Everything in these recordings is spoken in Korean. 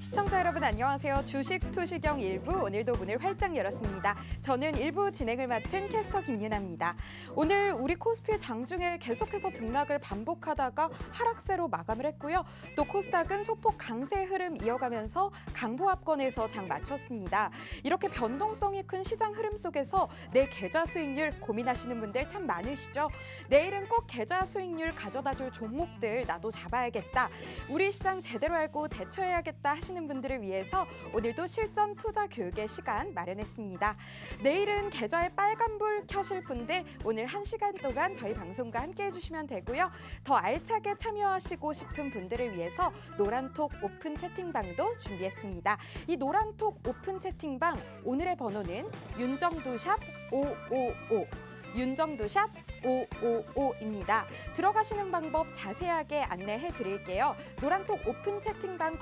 시청자 여러분 안녕하세요. 주식 투시경 1부 오늘도 문을 활짝 열었습니다. 저는 1부 진행을 맡은 캐스터 김유나입니다. 오늘 우리 코스피 장중에 계속해서 등락을 반복하다가 하락세로 마감을 했고요. 또 코스닥은 소폭 강세 흐름 이어가면서 강보합권에서 장 마쳤습니다. 이렇게 변동성이 큰 시장 흐름 속에서 내일 계좌 수익률 고민하시는 분들 참 많으시죠? 내일은 꼭 계좌 수익률 가져다줄 종목들 나도 잡아야겠다. 우리 시장 제대로 알고 대처해야겠다 하시는 분들을 위해서 오늘도 실전 투자 교육의 시간 마련했습니다. 내일은 계좌에 빨간불 켜실 분들 오늘 1시간 동안 저희 방송과 함께 해주시면 되고요. 더 알차게 참여하시고 싶은 분들을 위해서 노란톡 오픈 채팅방도 준비했습니다. 이 노란톡 오픈 채팅방 오늘의 번호는 윤정두샵 555 윤정두샵 555입니다. 들어가시는 방법 자세하게 안내해 드릴게요. 노란톡 오픈 채팅방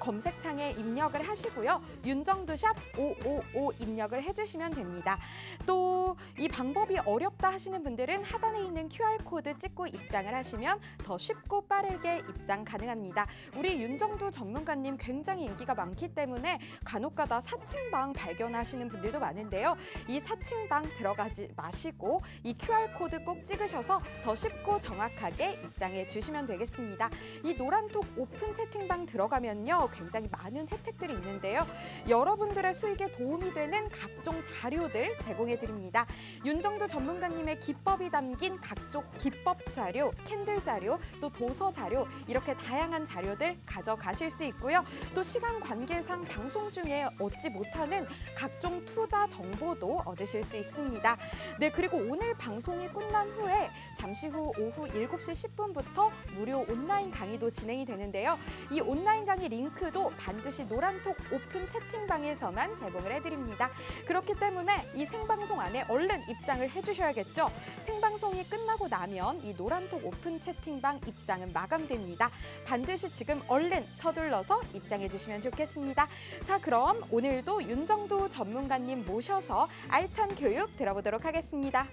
검색창에 입력을 하시고요. 윤정두샵 555 입력을 해주시면 됩니다. 또 이 방법이 어렵다 하시는 분들은 하단에 있는 QR코드 찍고 입장을 하시면 더 쉽고 빠르게 입장 가능합니다. 우리 윤정두 전문가님 굉장히 인기가 많기 때문에 간혹가다 사칭방 발견하시는 분들도 많은데요. 이 사칭방 들어가지 마시고 이 QR코드 꼭 찍으셔서 더 쉽고 정확하게 입장해 주시면 되겠습니다. 이 노란톡 오픈 채팅방 들어가면요. 굉장히 많은 혜택들이 있는데요. 여러분들의 수익에 도움이 되는 각종 자료들 제공해 드립니다. 윤정두 전문가님의 기법이 담긴 각종 기법 자료, 캔들 자료, 또 도서 자료 이렇게 다양한 자료들 가져가실 수 있고요. 또 시간 관계상 방송 중에 얻지 못하는 각종 투자 정보도 얻으실 수 있습니다. 네, 그리고 오늘 방송이 끝난 후에 잠시 후 오후 7시 10분부터 무료 온라인 강의도 진행이 되는데요. 이 온라인 강의 링크도 반드시 노란톡 오픈 채팅방에서만 제공을 해드립니다. 그렇기 때문에 이 생방송 안에 얼른 입장을 해주셔야겠죠. 생방송이 끝나고 나면 이 노란톡 오픈 채팅방 입장은 마감됩니다. 반드시 지금 얼른 서둘러서 입장해 주시면 좋겠습니다. 자, 그럼 오늘도 윤정두 전문가님 모셔서 알찬 교육 들어보도록 하겠습니다.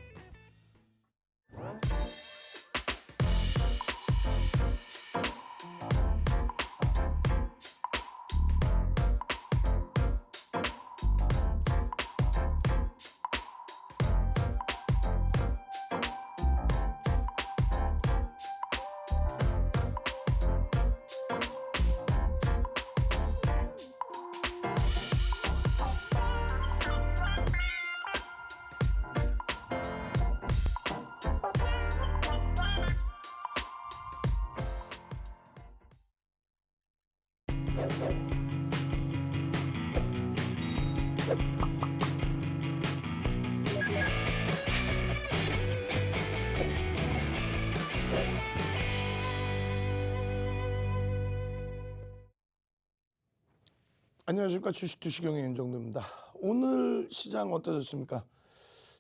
안녕하십니까. 주식투시경의 윤정두입니다. 오늘 시장 어떠셨습니까?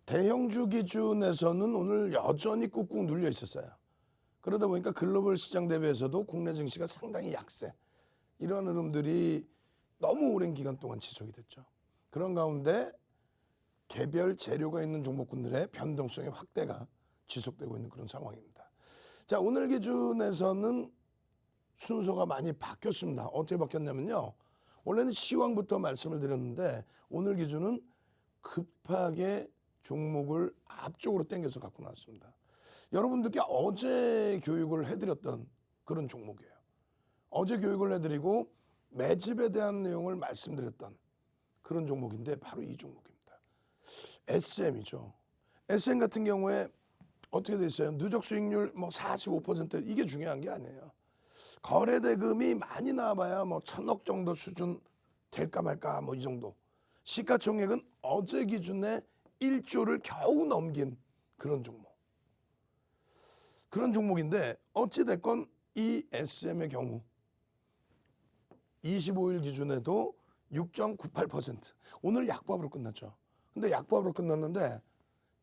대형주 기준에서는 오늘 여전히 꾹꾹 눌려 있었어요. 그러다 보니까 글로벌 시장 대비해서도 국내 증시가 상당히 약세. 이런 흐름들이 너무 오랜 기간 동안 지속이 됐죠. 그런 가운데 개별 재료가 있는 종목군들의 변동성의 확대가 지속되고 있는 그런 상황입니다. 자, 오늘 기준에서는 순서가 많이 바뀌었습니다. 어떻게 바뀌었냐면요. 원래는 시황부터 말씀을 드렸는데 오늘 기준은 급하게 종목을 앞쪽으로 당겨서 갖고 나왔습니다. 여러분들께 어제 교육을 해드렸던 그런 종목이에요. 어제 교육을 해드리고 매집에 대한 내용을 말씀드렸던 그런 종목인데 바로 이 종목입니다. SM이죠. SM 같은 경우에 어떻게 돼 있어요? 누적 수익률 45% 이게 중요한 게 아니에요. 거래 대금이 많이 나와봐야 1,000억 정도 수준 될까 말까 이 정도. 시가총액은 어제 기준에 1조를 겨우 넘긴 그런 종목. 그런 종목인데 어찌됐건 이 SM의 경우 25일 기준에도 6.98%. 오늘 약보합으로 끝났죠. 근데 약보합으로 끝났는데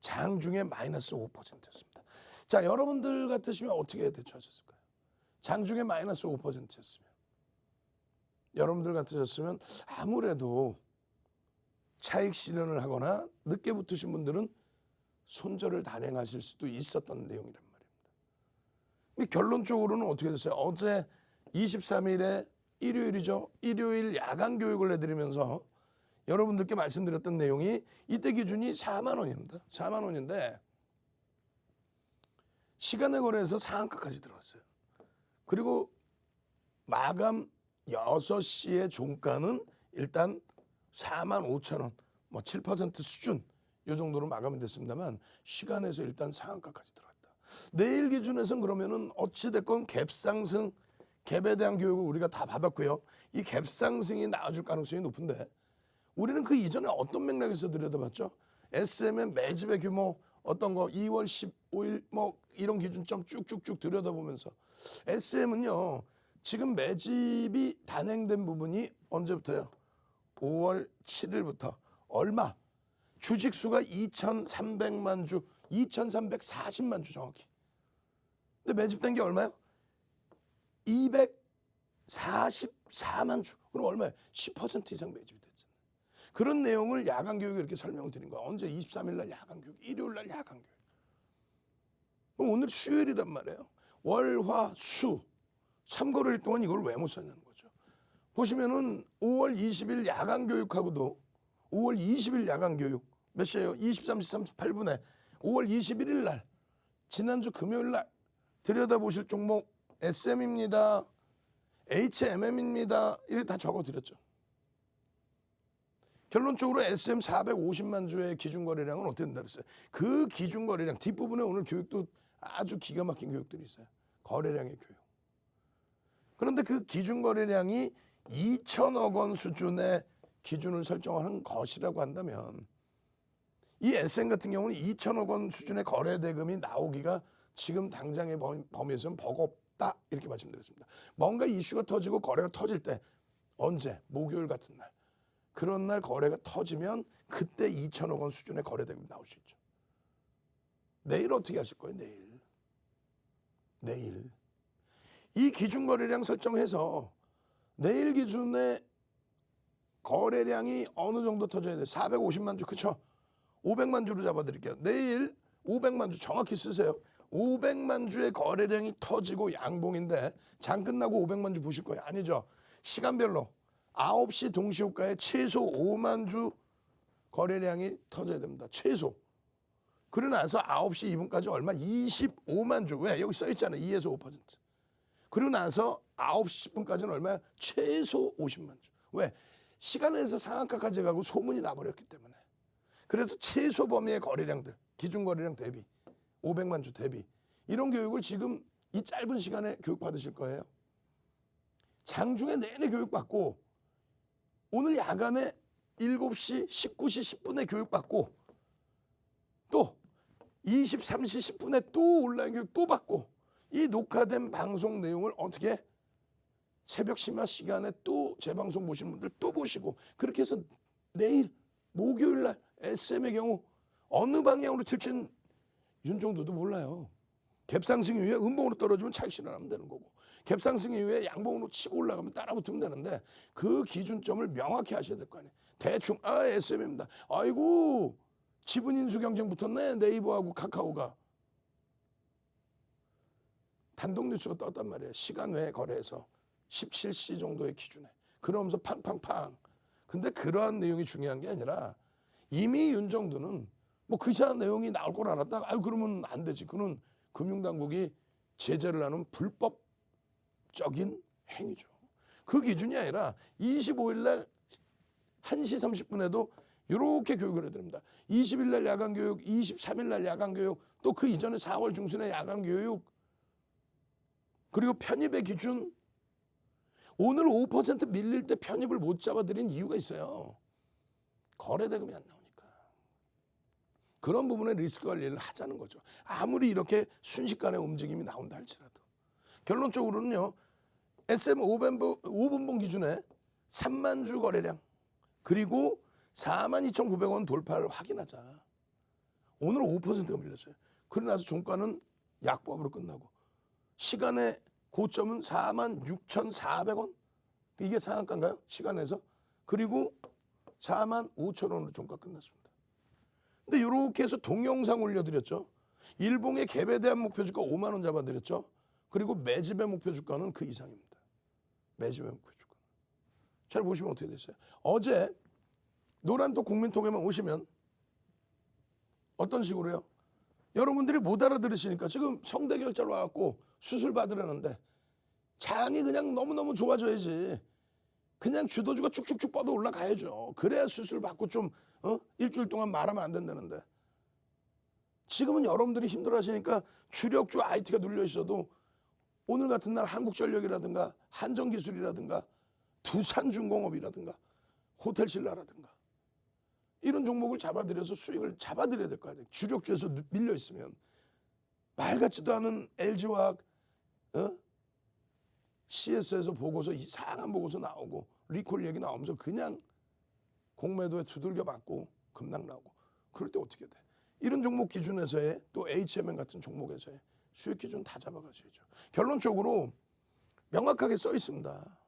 장중에 마이너스 5%였습니다. 자, 여러분들 같으시면 어떻게 대처하셨을까요? 장중에 마이너스 5%였으면 여러분들 같으셨으면 아무래도 차익 실현을 하거나 늦게 붙으신 분들은 손절을 단행하실 수도 있었던 내용이란 말입니다. 결론적으로는 어떻게 됐어요? 어제 23일에 일요일이죠. 일요일 야간 교육을 해드리면서 여러분들께 말씀드렸던 내용이 이때 기준이 4만 원입니다. 4만 원인데 시간에 거래해서 상한가까지 들어왔어요. 그리고 마감 6시에 종가는 일단 4만 5천 원, 뭐 7% 수준 이 정도로 마감이 됐습니다만 시간에서 일단 상한가까지 들어왔다. 내일 기준에서는 그러면은 어찌됐건 갭상승, 갭에 대한 교육을 우리가 다 받았고요. 이 갭상승이 나와줄 가능성이 높은데 우리는 그 이전에 어떤 맥락에서 들여다봤죠? SM의 매집의 규모 어떤 거 2월 15일 뭐 이런 기준점 쭉쭉쭉 들여다보면서 SM은요 지금 매집이 단행된 부분이 언제부터요? 5월 7일부터 얼마? 주식수가 2,300만 주, 2,340만 주 정확히. 근데 매집된 게 얼마요? 244만 주. 그럼 얼마예요? 10% 이상 매집이 됐잖아요. 그런 내용을 야간 교육에 이렇게 설명을 드린 거야. 언제? 23일 날 야간 교육, 일요일 날 야간 교육. 그럼 오늘 수요일이란 말이에요. 월, 화, 수 3거래일 동안 이걸 왜 못 썼냐는 거죠. 보시면은 5월 20일 야간 교육하고도 5월 20일 야간 교육 몇 시에요? 23시 38분에 5월 21일 날 지난주 금요일 날 들여다보실 종목 SM입니다. HMM입니다. 이렇게 다 적어드렸죠. 결론적으로 SM 450만 주의 기준 거래량은 어떻게 된다 그랬어요? 그 기준 거래량 뒷부분에 오늘 교육도 아주 기가 막힌 교육들이 있어요. 거래량의 교육. 그런데 그 기준 거래량이 2천억 원 수준의 기준을 설정한 것이라고 한다면 이 SM 같은 경우는 2천억 원 수준의 거래 대금이 나오기가 지금 당장의 범위에서는 버겁다 이렇게 말씀드렸습니다. 뭔가 이슈가 터지고 거래가 터질 때 언제? 목요일 같은 날. 그런 날 거래가 터지면 그때 2천억 원 수준의 거래 대금이 나올 수 있죠. 내일 어떻게 하실 거예요? 내일. 이 기준 거래량 설정해서 내일 기준에 거래량이 어느 정도 터져야 돼요? 450만 주, 그쵸? 500만 주로 잡아드릴게요. 내일 500만 주 정확히 쓰세요. 500만 주의 거래량이 터지고 양봉인데 장 끝나고 500만 주 보실 거예요? 아니죠. 시간별로 9시 동시호가에 최소 5만 주 거래량이 터져야 됩니다. 최소. 그러고 나서 9시 2분까지 얼마? 25만 주. 왜? 여기 써있잖아요. 2에서 5%. 그리고 나서 9시 10분까지는 얼마야? 최소 50만 주. 왜? 시간에서 상한가까지 가고 소문이 나버렸기 때문에. 그래서 최소 범위의 거래량들, 기준 거래량 대비, 500만 주 대비 이런 교육을 지금 이 짧은 시간에 교육받으실 거예요. 장중에 내내 교육받고 오늘 야간에 7시, 19시 10분에 교육받고 또 23시 10분에 또 온라인 교육 또 받고 이 녹화된 방송 내용을 어떻게 새벽 심야 시간에 또 재방송 보시는 분들 또 보시고 그렇게 해서 내일 목요일 날 SM의 경우 어느 방향으로 튈지는 윤정도도 몰라요. 갭상승 이후에 음봉으로 떨어지면 차익 실현하면 되는 거고 갭상승 이후에 양봉으로 치고 올라가면 따라붙으면 되는데 그 기준점을 명확히 하셔야 될 거 아니에요. 대충 SM입니다. 아이고 지분 인수 경쟁 붙었네. 네이버하고 카카오가. 단독 뉴스가 떴단 말이에요. 시간 외에 거래해서 17시 정도의 기준에. 그러면서 팡팡팡. 근데 그러한 내용이 중요한 게 아니라 이미 윤정도는 뭐 그시한 내용이 나올 걸 알았다가 아유 그러면 안 되지. 그는 금융당국이 제재를 하는 불법적인 행위죠. 그 기준이 아니라 25일 날 1시 30분에도 이렇게 교육을 해드립니다. 20일 날 야간 교육, 23일 날 야간 교육, 또 그 이전에 4월 중순에 야간 교육, 그리고 편입의 기준. 오늘 5% 밀릴 때 편입을 못 잡아드린 이유가 있어요. 거래 대금이 안 나오니까. 그런 부분에 리스크 관리를 하자는 거죠. 아무리 이렇게 순식간에 움직임이 나온다 할지라도. 결론적으로는요. SM 5분봉 기준에 3만 주 거래량 그리고 42,900원 돌파를 확인하자. 오늘 5%가 밀렸어요. 그러고 나서 종가는 약보합으로 끝나고 시간의 고점은 46,400원. 이게 상한가인가요? 시간에서. 그리고 45,000원으로 종가 끝났습니다. 근데 이렇게 해서 동영상 올려드렸죠. 일봉의 갭에 대한 목표 주가 5만 원 잡아드렸죠. 그리고 매집의 목표 주가는 그 이상입니다. 매집의 목표 주가. 잘 보시면 어떻게 됐어요? 어제 노란톡 국민톡에만 오시면 어떤 식으로요? 여러분들이 못 알아들으시니까 지금 성대결절 와갖고 수술 받으려는데 장이 그냥 너무너무 좋아져야지. 그냥 주도주가 쭉쭉쭉 뻗어 올라가야죠. 그래야 수술 받고 좀 일주일 동안 말하면 안 된다는데. 지금은 여러분들이 힘들어하시니까 주력주 IT가 눌려 있어도 오늘 같은 날 한국전력이라든가 한전기술이라든가 두산중공업이라든가 호텔신라라든가 이런 종목을 잡아들여서 수익을 잡아들여야 될 거 아니에요. 주력주에서 밀려 있으면 말 같지도 않은 LG화학 CS에서 보고서 이상한 보고서 나오고 리콜 얘기 나오면서 그냥 공매도에 두들겨 맞고 급락 나오고 그럴 때 어떻게 돼? 이런 종목 기준에서의 또 HMM 같은 종목에서의 수익 기준 다 잡아가셔야죠. 결론적으로 명확하게 써 있습니다.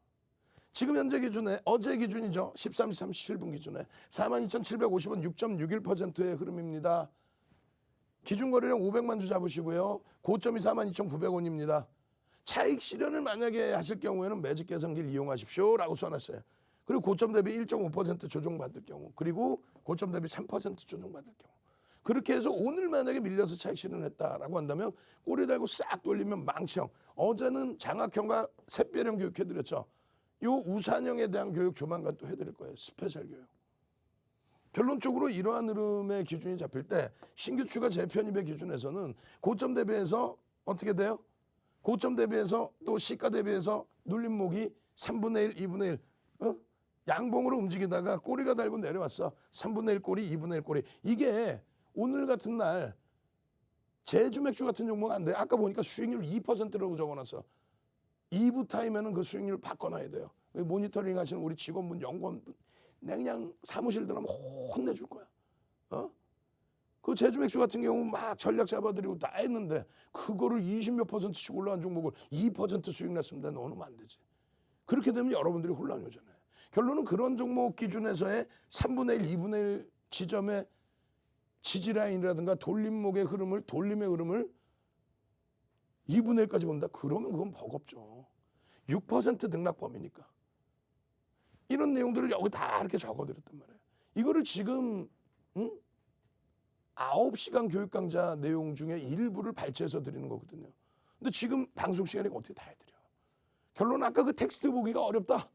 지금 현재 기준에 어제 기준이죠. 13시 37분 기준에 42,750원 6.61%의 흐름입니다. 기준 거래량 500만 주 잡으시고요. 고점이 42,900원입니다. 차익 실현을 만약에 하실 경우에는 매직 계산기를 이용하십시오라고 써놨어요. 그리고 고점 대비 1.5% 조정받을 경우, 그리고 고점 대비 3% 조정받을 경우. 그렇게 해서 오늘 만약에 밀려서 차익 실현했다라고 한다면 꼬리 달고 싹 돌리면 망치형. 어제는 장학형과 샛별형 교육해드렸죠. 요 우산형에 대한 교육 조만간 또 해드릴 거예요. 스페셜 교육. 결론적으로 이러한 흐름의 기준이 잡힐 때 신규 추가 재편입의 기준에서는 고점 대비해서 어떻게 돼요? 고점 대비해서 또 시가 대비해서 눌림목이 3분의 1, 2분의 1 양봉으로 움직이다가 꼬리가 달고 내려왔어. 3분의 1 꼬리, 2분의 1 꼬리. 이게 오늘 같은 날 제주 맥주 같은 종목은 안 돼. 아까 보니까 수익률 2%라고 적어놨어. 2부 타임에는 그 수익률 바꿔놔야 돼요. 모니터링 하시는 우리 직원분, 연구원분 그냥 사무실 들어가면 혼내줄 거야. 그 제주 맥주 같은 경우 막 전략 잡아드리고 다 했는데 그거를 20몇 %씩 올라간 종목을 2% 수익 냈습니다. 넣으면 안 되지. 그렇게 되면 여러분들이 혼란이 오잖아요. 결론은 그런 종목 기준에서의 3분의 1, 2분의 1 지점의 지지라인이라든가 돌림목의 흐름을, 돌림의 흐름을 2분의 1까지 본다? 그러면 그건 버겁죠. 6% 등락범위니까. 이런 내용들을 여기 다 이렇게 적어드렸단 말이에요. 이거를 지금 9시간 교육 강좌 내용 중에 일부를 발췌해서 드리는 거거든요. 근데 지금 방송 시간이 어떻게 다 해드려. 결론은 아까 그 텍스트 보기가 어렵다.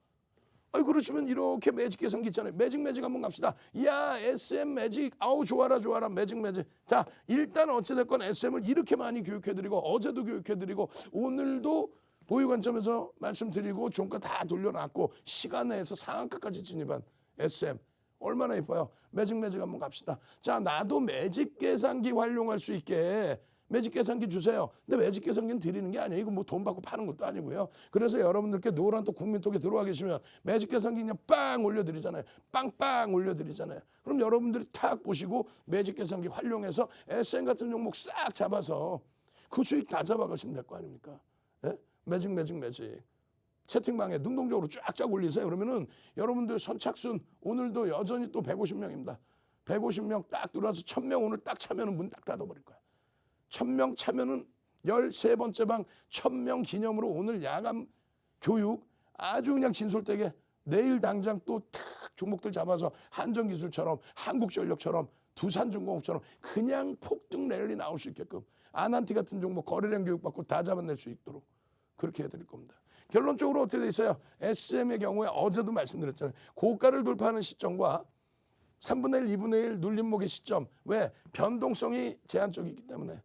아니 그러시면 이렇게 매직 계산기 있잖아요. 매직 한번 갑시다. 야 SM 매직 아우 좋아라 매직. 자 일단 어찌됐건 SM을 이렇게 많이 교육해드리고 어제도 교육해드리고 오늘도 보유 관점에서 말씀드리고 종가 다 돌려놨고 시간 내에서 상한가까지 진입한 SM 얼마나 예뻐요. 매직 한번 갑시다. 자 나도 매직 계산기 활용할 수 있게 매직 계산기 주세요. 근데 매직 계산기는 드리는 게 아니에요. 이거 뭐 돈 받고 파는 것도 아니고요. 그래서 여러분들께 노란톡 국민톡에 들어와 계시면 매직 계산기 그냥 빵 올려드리잖아요. 빵빵 올려드리잖아요. 그럼 여러분들이 탁 보시고 매직 계산기 활용해서 SM 같은 종목 싹 잡아서 그 수익 다 잡아가시면 될 거 아닙니까? 예? 매직. 채팅방에 능동적으로 쫙쫙 올리세요. 그러면은 여러분들 선착순 오늘도 여전히 또 150명입니다. 150명 딱 들어와서 1000명 오늘 딱 차면은 문 딱 닫아버릴 거야. 1000명 차면은 13번째 방 1000명 기념으로 오늘 야간 교육 아주 그냥 진솔되게 내일 당장 또 탁 종목들 잡아서 한전기술처럼 한국전력처럼 두산중공업처럼 그냥 폭등 랠리 나올 수 있게끔 아난티 같은 종목 거래량 교육받고 다 잡아낼 수 있도록 그렇게 해드릴 겁니다. 결론적으로 어떻게 돼 있어요? SM의 경우에 어제도 말씀드렸잖아요. 고가를 돌파하는 시점과 3분의 1, 2분의 1 눌림목의 시점. 왜? 변동성이 제한적이기 때문에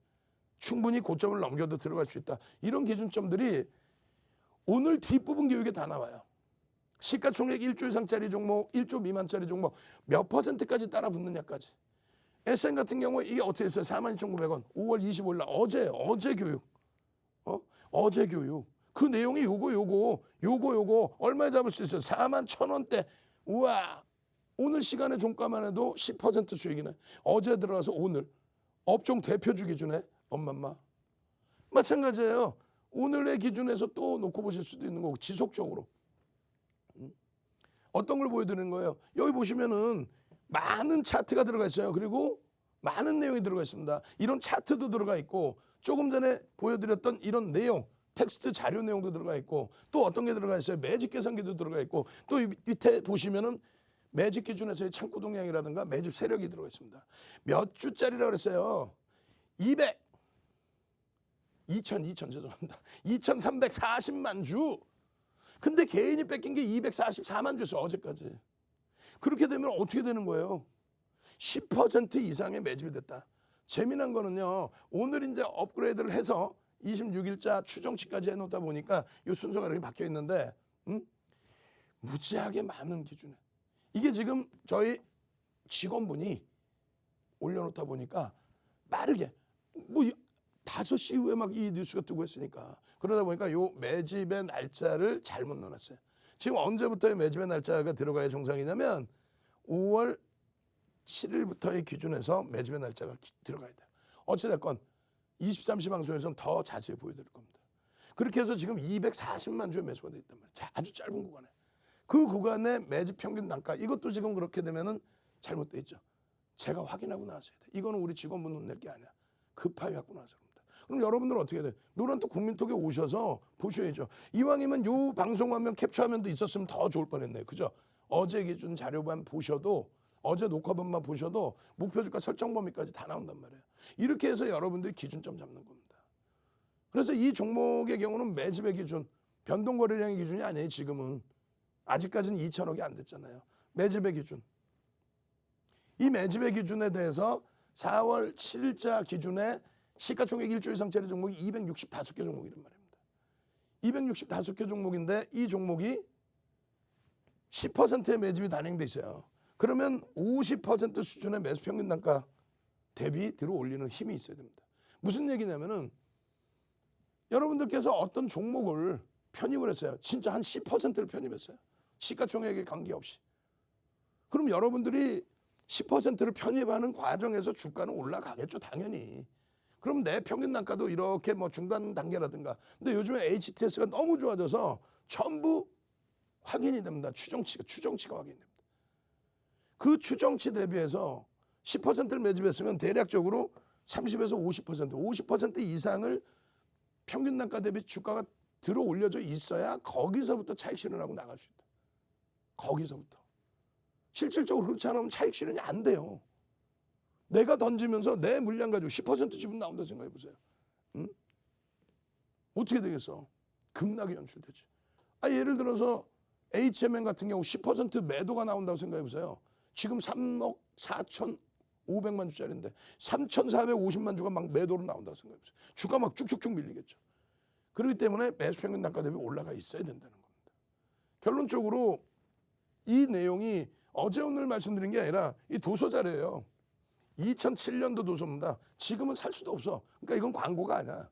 충분히 고점을 넘겨도 들어갈 수 있다. 이런 기준점들이 오늘 뒷부분 교육에 다 나와요. 시가총액 1조 이상짜리 종목, 1조 미만짜리 종목 몇 %까지 따라 붙느냐까지. SM 같은 경우에 이게 어떻게 됐어요? 42,900원. 5월 25일 날 어제 교육. 어제 교육. 그 내용이 요거 얼마에 잡을 수 있어요? 41,000원대. 우와. 오늘 시간에 종가만 해도 10% 수익이네. 어제 들어가서 오늘 업종 대표주 기준에 엄마마. 마찬가지예요. 오늘의 기준에서 또 놓고 보실 수도 있는 거고 지속적으로. 어떤 걸 보여드리는 거예요? 여기 보시면은 많은 차트가 들어가 있어요. 그리고 많은 내용이 들어가 있습니다. 이런 차트도 들어가 있고 조금 전에 보여드렸던 이런 내용 텍스트 자료 내용도 들어가 있고 또 어떤 게 들어가 있어요. 매집 계산기도 들어가 있고 또 이 밑에 보시면은 매집 기준에서의 창고 동량이라든가 매집 세력이 들어가 있습니다. 몇 주짜리라고 그랬어요. 죄송합니다. 2340만 주. 근데 개인이 뺏긴 게 244만 주였어요. 어제까지. 그렇게 되면 어떻게 되는 거예요? 10% 이상의 매집이 됐다. 재미난 거는요. 오늘 이제 업그레이드를 해서 26일자 추정치까지 해놓다 보니까 이 순서가 이렇게 바뀌어 있는데 무지하게 많은 기준에 이게 지금 저희 직원분이 올려놓다 보니까 빠르게 뭐 5시 이후에 막 이 뉴스가 뜨고 했으니까 그러다 보니까 요 매집의 날짜를 잘못 넣어놨어요. 지금 언제부터의 매집의 날짜가 들어가야 정상이냐면 5월 7일부터의 기준에서 매집의 날짜가 들어가야 돼요. 어찌됐건 23시 방송에서는 더 자세히 보여드릴 겁니다. 그렇게 해서 지금 240만 주의 매수가 돼 있단 말이에요. 아주 짧은 구간에. 그 구간의 매집 평균 단가 이것도 지금 그렇게 되면은 잘못돼 있죠. 제가 확인하고 나왔어야 돼. 이거는 우리 직원분 돈 낼 게 아니야. 급하게 갖고 나와서 그럽니다. 그럼 여러분들은 어떻게 돼? 노란톡 국민톡에 오셔서 보셔야죠. 이왕이면 요 방송 화면 캡처 화면도 있었으면 더 좋을 뻔했네요. 그죠? 어제 기준 자료만 보셔도 어제 녹화본만 보셔도 목표주가 설정 범위까지 다 나온단 말이에요. 이렇게 해서 여러분들이 기준점 잡는 겁니다. 그래서 이 종목의 경우는 매집의 기준, 변동거래량의 기준이 아니에요. 지금은. 아직까지는 2천억이 안 됐잖아요. 매집의 기준. 이 매집의 기준에 대해서 4월 7일자 기준에 시가총액 1조 이상짜리 종목이 265개 종목이란 말입니다. 265개 종목인데 이 종목이 10%의 매집이 단행돼 있어요. 그러면 50% 수준의 매수 평균 단가 대비 들어 올리는 힘이 있어야 됩니다. 무슨 얘기냐면은 여러분들께서 어떤 종목을 편입을 했어요. 진짜 한 10%를 편입했어요. 시가총액에 관계없이. 그럼 여러분들이 10%를 편입하는 과정에서 주가는 올라가겠죠, 당연히. 그럼 내 평균 단가도 이렇게 뭐 중간 단계라든가. 근데 요즘에 HTS가 너무 좋아져서 전부 확인이 됩니다. 추정치가 확인이 됩니다. 그 추정치 대비해서 10%를 매집했으면 대략적으로 30에서 50% 이상을 평균 단가 대비 주가가 들어 올려져 있어야 거기서부터 차익 실현하고 나갈 수 있다. 거기서부터. 실질적으로 그렇지 않으면 차익 실현이 안 돼요. 내가 던지면서 내 물량 가지고 10% 지분 나온다 생각해 보세요. 응? 어떻게 되겠어? 급락이 연출되지. 예를 들어서 HMN 같은 경우 10% 매도가 나온다고 생각해 보세요. 지금 3억 4,500만 주짜리인데 3,450만 주가 막 매도로 나온다고 생각해 보세요. 주가 막 쭉쭉쭉 밀리겠죠. 그렇기 때문에 매수 평균 단가 대비 올라가 있어야 된다는 겁니다. 결론적으로 이 내용이 어제 오늘 말씀드린 게 아니라 이 도서 자료예요. 2007년도 도서입니다. 지금은 살 수도 없어. 그러니까 이건 광고가 아니야.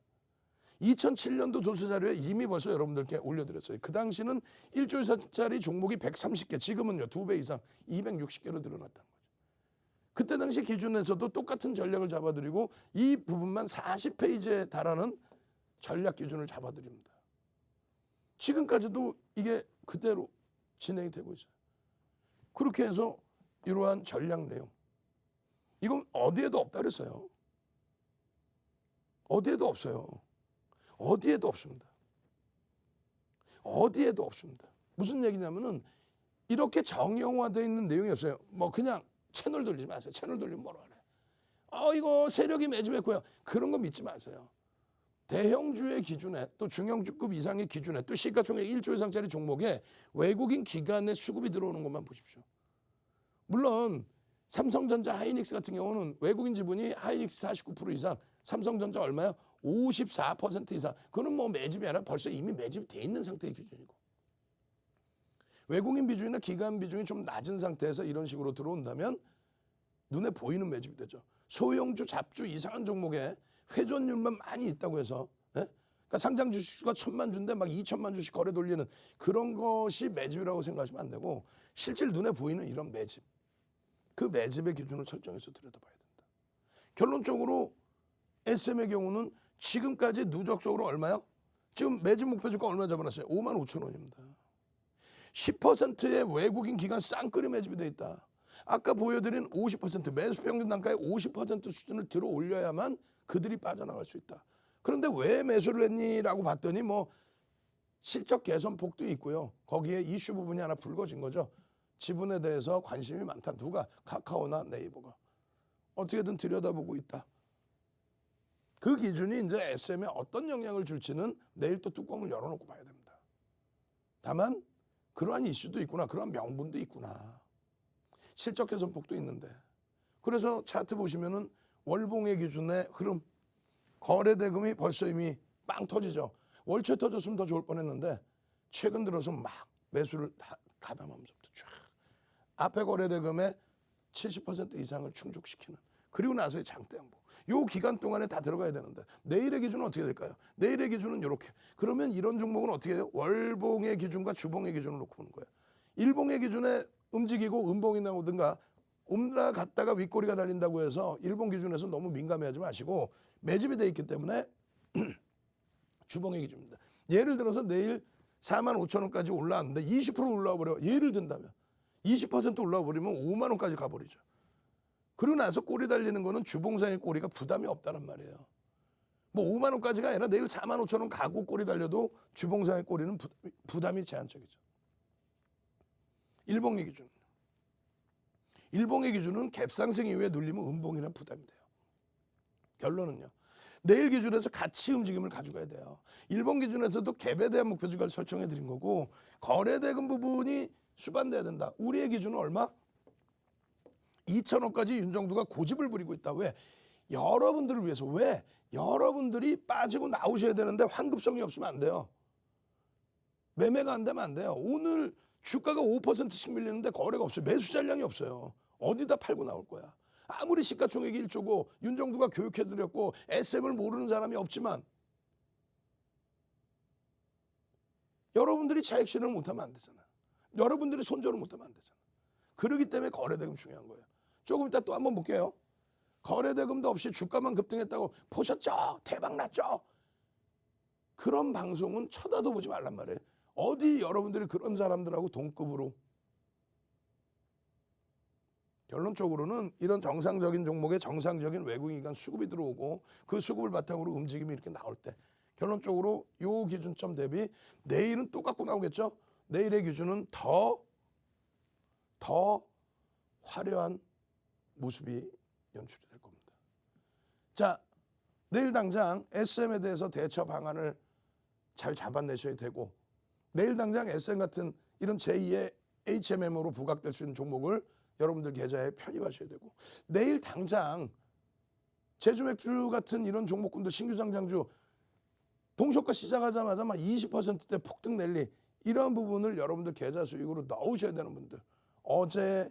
2007년도 도서 자료에 이미 벌써 여러분들께 올려드렸어요. 그 당시는 1조 이상짜리 종목이 130개, 지금은요 2배 이상 260개로 늘어났다는 거죠. 그때 당시 기준에서도 똑같은 전략을 잡아드리고 이 부분만 40페이지에 달하는 전략 기준을 잡아드립니다. 지금까지도 이게 그대로 진행이 되고 있어요. 그렇게 해서 이러한 전략 내용, 이건 어디에도 없다 그랬어요. 어디에도 없어요. 어디에도 없습니다. 어디에도 없습니다. 무슨 얘기냐면은 이렇게 정형화되어 있는 내용이었어요. 뭐 그냥 채널 돌리지 마세요. 채널 돌리면 뭐라 그래. 이거 세력이 매집했고요. 그런 거 믿지 마세요. 대형주의 기준에 또 중형주급 이상의 기준에 또 시가총액 1조 이상짜리 종목에 외국인 기관의 수급이 들어오는 것만 보십시오. 물론 삼성전자 하이닉스 같은 경우는 외국인 지분이 하이닉스 49% 이상, 삼성전자 얼마요? 54% 이상. 그거는 뭐 매집이 아니라 벌써 이미 매집이 돼 있는 상태의 기준이고. 외국인 비중이나 기관 비중이 좀 낮은 상태에서 이런 식으로 들어온다면 눈에 보이는 매집이 되죠. 소형주, 잡주 이상한 종목에 회전율만 많이 있다고 해서, 그러니까 상장 주식수가 1,000만 주인데 막 2,000만 주씩 거래 돌리는 그런 것이 매집이라고 생각하시면 안 되고 실질 눈에 보이는 이런 매집, 그 매집의 기준을 설정해서 들여다봐야 된다. 결론적으로 SM의 경우는 지금까지 누적적으로 얼마요? 지금 매집 목표주가 얼마 잡아놨어요? 55,000원입니다. 10%의 외국인 기관 쌍끌이 매집이 돼 있다. 아까 보여드린 50% 매수 평균 단가의 50% 수준을 들어 올려야만 그들이 빠져나갈 수 있다. 그런데 왜 매수를 했니라고 봤더니 뭐 실적 개선폭도 있고요. 거기에 이슈 부분이 하나 불거진 거죠. 지분에 대해서 관심이 많다. 누가? 카카오나 네이버가. 어떻게든 들여다보고 있다. 그 기준이 이제 SM에 어떤 영향을 줄지는 내일 또 뚜껑을 열어놓고 봐야 됩니다. 다만 그러한 이슈도 있구나. 그러한 명분도 있구나. 실적 개선폭도 있는데. 그래서 차트 보시면은 월봉의 기준의 흐름. 거래 대금이 벌써 이미 빵 터지죠. 월초에 터졌으면 더 좋을 뻔했는데 최근 들어서 막 매수를 다 가담하면서부터 쫙 앞에 거래 대금의 70% 이상을 충족시키는 그리고 나서의 장대 양보. 요 기간 동안에 다 들어가야 되는데 내일의 기준은 어떻게 될까요? 내일의 기준은 이렇게. 그러면 이런 종목은 어떻게 해요? 월봉의 기준과 주봉의 기준을 놓고 보는 거예요. 일봉의 기준에 움직이고 음봉이 나오든가 올라갔다가 윗꼬리가 달린다고 해서 일본 기준에서 너무 민감해하지 마시고 매집이 돼 있기 때문에 주봉의 기준입니다. 예를 들어서 내일 45,000원까지 올라왔는데 20% 올라와 버려. 예를 든다면 20% 올라와 버리면 5만 원까지 가버리죠. 그러고 나서 꼬리 달리는 거는 주봉상의 꼬리가 부담이 없다란 말이에요. 뭐 5만 원까지가 아니라 내일 45,000원 가고 꼬리 달려도 주봉상의 꼬리는 부담이 제한적이죠. 일봉의 기준. 일봉의 기준은 갭상승 이후에 눌리면 음봉이나 부담이 돼요. 결론은요. 내일 기준에서 같이 움직임을 가져가야 돼요. 일본 기준에서도 갭에 대한 목표 주가를 설정해 드린 거고 거래 대금 부분이 수반돼야 된다. 우리의 기준은 얼마? 2천원까지 윤정두가 고집을 부리고 있다. 왜? 여러분들을 위해서. 왜? 여러분들이 빠지고 나오셔야 되는데 환급성이 없으면 안 돼요. 매매가 안 되면 안 돼요. 오늘 주가가 5%씩 밀리는데 거래가 없어요. 매수 잔량이 없어요. 어디다 팔고 나올 거야. 아무리 시가총액이 1조고 윤정두가 교육해드렸고 SM을 모르는 사람이 없지만 여러분들이 차익 실현을 못하면 안 되잖아요. 여러분들이 손절을 못하면 안 되잖아요. 그렇기 때문에 거래대금 중요한 거예요. 조금 이따 또 한번 볼게요. 거래대금도 없이 주가만 급등했다고 보셨죠? 대박 났죠? 그런 방송은 쳐다도 보지 말란 말이에요. 어디 여러분들이 그런 사람들하고 동급으로. 결론적으로는 이런 정상적인 종목에 정상적인 외국인간 수급이 들어오고 그 수급을 바탕으로 움직임이 이렇게 나올 때 결론적으로 요 기준점 대비 내일은 또 갖고 나오겠죠. 내일의 기준은 더 화려한 모습이 연출이 될 겁니다. 자, 내일 당장 SM에 대해서 대처 방안을 잘 잡아내셔야 되고 내일 당장 SM 같은 이런 제2의 HMM으로 부각될 수 있는 종목을 여러분들 계좌에 편입하셔야 되고 내일 당장 제주맥주 같은 이런 종목군도 신규 상장주 동시효과 시작하자마자 막 20%대 폭등 랠리 이러한 부분을 여러분들 계좌 수익으로 넣으셔야 되는 분들 어제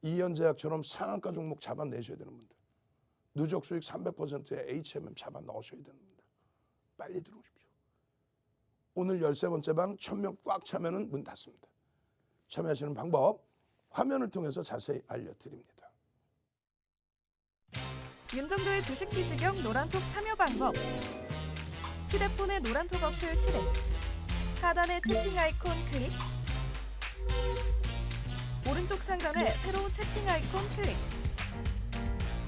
이현제약처럼 상한가 종목 잡아내셔야 되는 분들 누적 수익 300%의 HMM 잡아 넣으셔야 되는 분들 빨리 들어오십시오. 오늘 13번째 방 1000명 꽉 차면은 문 닫습니다. 참여하시는 방법 화면을 통해서 자세히 알려드립니다. 윤정도의 주식 투시경 노란톡 참여 방법. 휴대폰의 노란톡 어플 실행. 하단의 채팅 아이콘 클릭. 오른쪽 상단에 새로운 채팅 아이콘 클릭.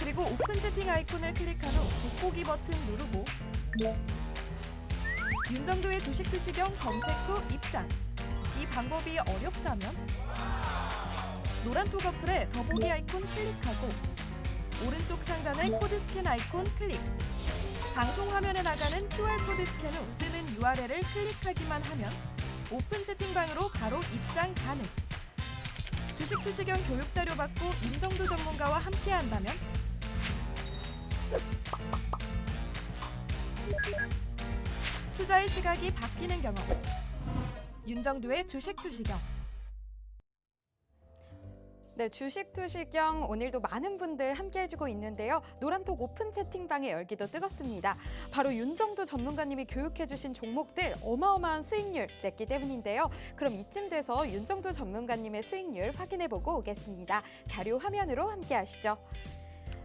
그리고 오픈 채팅 아이콘을 클릭한 후 돋보기 버튼 누르고 윤정도의 주식 투시경 검색 후 입장. 이 방법이 어렵다면 노란톡 어플에 더보기 아이콘 클릭하고 오른쪽 상단의 코드 스캔 아이콘 클릭. 방송 화면에 나가는 QR코드 스캔 후 뜨는 URL을 클릭하기만 하면 오픈 채팅방으로 바로 입장 가능. 주식 투시경 교육 자료 받고 윤정도 전문가와 함께 한다면 투자의 시각이 바뀌는 경험. 윤정도의 주식 투시경. 네, 주식 투시경 오늘도 많은 분들 함께 해주고 있는데요. 노란톡 오픈 채팅방의 열기도 뜨겁습니다. 바로 윤정두 전문가님이 교육해주신 종목들 어마어마한 수익률 냈기 때문인데요. 그럼 이쯤 돼서 윤정두 전문가님의 수익률 확인해보고 오겠습니다. 자료 화면으로 함께 하시죠.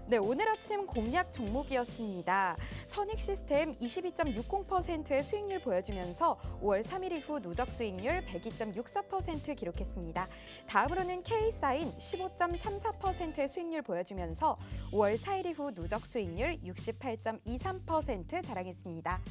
네, 오늘 아침 공략 종목이었습니다. 선익시스템 22.60%의 수익률 보여주면서 5월 3일 이후 누적 수익률 102.64% 기록했습니다. 다음으로는 K사인 15.34%의 수익률 보여주면서 5월 4일 이후 누적 수익률 68.23% 자랑했습니다.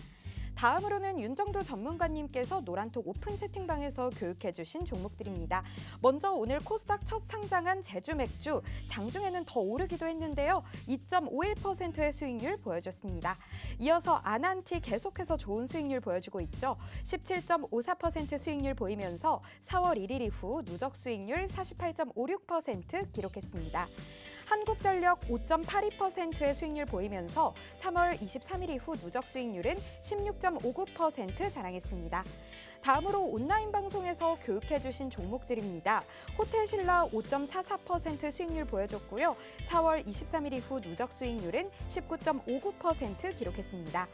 다음으로는 윤정도 전문가님께서 노란톡 오픈 채팅방에서 교육해주신 종목들입니다. 먼저 오늘 코스닥 첫 상장한 제주 맥주, 장중에는 더 오르기도 했는데요. 2.51%의 수익률 보여줬습니다. 이어서 아난티 계속해서 좋은 수익률 보여주고 있죠. 17.54% 수익률 보이면서 4월 1일 이후 누적 수익률 48.56% 기록했습니다. 한국전력 5.82%의 수익률 보이면서 3월 23일 이후 누적 수익률은 16.59% 자랑했습니다. 다음으로 온라인 방송에서 교육해주신 종목들입니다. 호텔신라 5.44% 수익률 보여줬고요. 4월 23일 이후 누적 수익률은 19.59% 기록했습니다.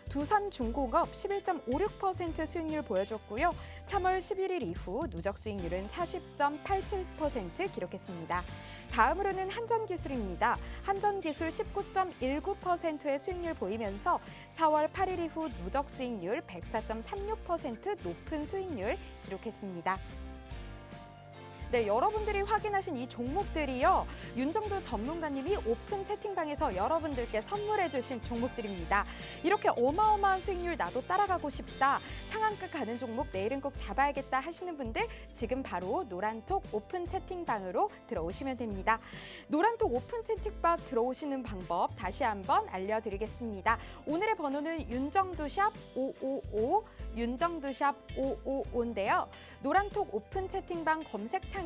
두산중공업 11.56% 수익률 보여줬고요. 3월 11일 이후 누적 수익률은 40.87% 기록했습니다. 다음으로는 한전기술입니다. 한전기술 19.19%의 수익률 보이면서 4월 8일 이후 누적 수익률 104.36% 높은 수익률 기록했습니다. 네, 여러분들이 확인하신 이 종목들이요. 윤정도 전문가님이 오픈 채팅방에서 여러분들께 선물해 주신 종목들입니다. 이렇게 어마어마한 수익률 나도 따라가고 싶다. 상한가 가는 종목 내일은 꼭 잡아야겠다 하시는 분들 지금 바로 노란톡 오픈 채팅방으로 들어오시면 됩니다. 노란톡 오픈 채팅방 들어오시는 방법 다시 한번 알려드리겠습니다. 오늘의 번호는 윤정두샵 555, 윤정두샵 555인데요. 노란톡 오픈 채팅방 검색창에서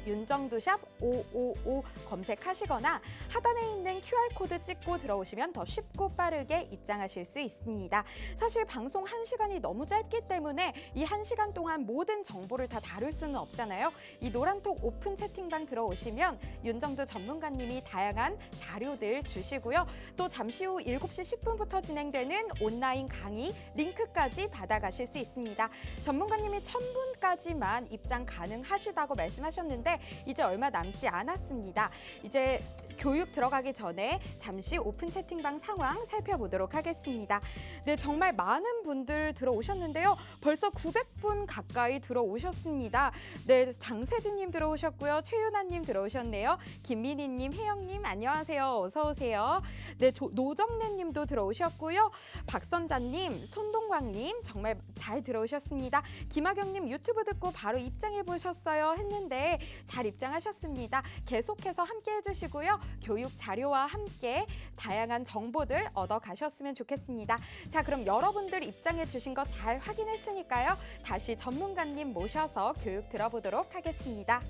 윤정두샵 555 검색하시거나 하단에 있는 QR코드 찍고 들어오시면 더 쉽고 빠르게 입장하실 수 있습니다. 사실 방송 1시간이 너무 짧기 때문에 이 1시간 동안 모든 정보를 다 다룰 수는 없잖아요. 이 노란톡 오픈 채팅방 들어오시면 윤정두 전문가님이 다양한 자료들 주시고요. 또 잠시 후 7시 10분부터 진행되는 온라인 강의 링크까지 받아가실 수 있습니다. 전문가님이 1000분까지만 입장 가능하시다고 말씀하셨는데 이제 얼마 남지 않았습니다. 이제 교육 들어가기 전에 잠시 오픈 채팅방 상황 살펴보도록 하겠습니다. 네, 정말 많은 분들 들어오셨는데요. 벌써 900분 가까이 들어오셨습니다. 네, 장세진님 들어오셨고요. 최윤아님 들어오셨네요. 김민희님, 혜영님 안녕하세요. 어서 오세요. 네, 노정래님도 들어오셨고요. 박선자님, 손동광님 정말 잘 들어오셨습니다. 김하경님 유튜브 듣고 바로 입장해 보셨어요 했는데 잘 입장하셨습니다. 계속해서 함께 해주시고요. 교육 자료와 함께 다양한 정보들 얻어 가셨으면 좋겠습니다. 자, 그럼 여러분들 입장해 주신 거 잘 확인했으니까요. 다시 전문가님 모셔서 교육 들어보도록 하겠습니다.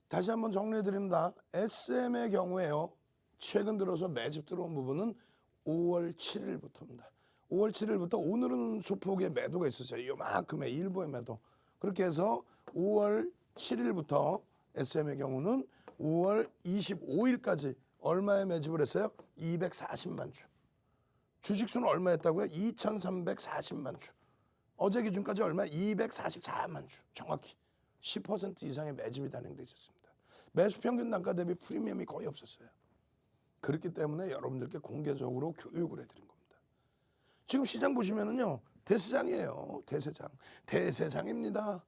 다시 한번 정리해드립니다. SM의 경우에요. 최근 들어서 매집 들어온 부분은 5월 7일부터입니다. 5월 7일부터 오늘은 소폭의 매도가 있었어요. 요만큼의 일부의 매도. 그렇게 해서 5월 7일부터 SM의 경우는 5월 25일까지 얼마에 매집을 했어요? 240만 주. 주식수는 얼마였다고요? 2,340만 주. 어제 기준까지 얼마? 244만 주. 정확히 10% 이상의 매집이 단행돼 있었습니다. 매수 평균 단가 대비 프리미엄이 거의 없었어요. 그렇기 때문에 여러분들께 공개적으로 교육을 해드린 겁니다. 지금 시장 보시면은요, 대세장이에요. 대세장. 대세장입니다.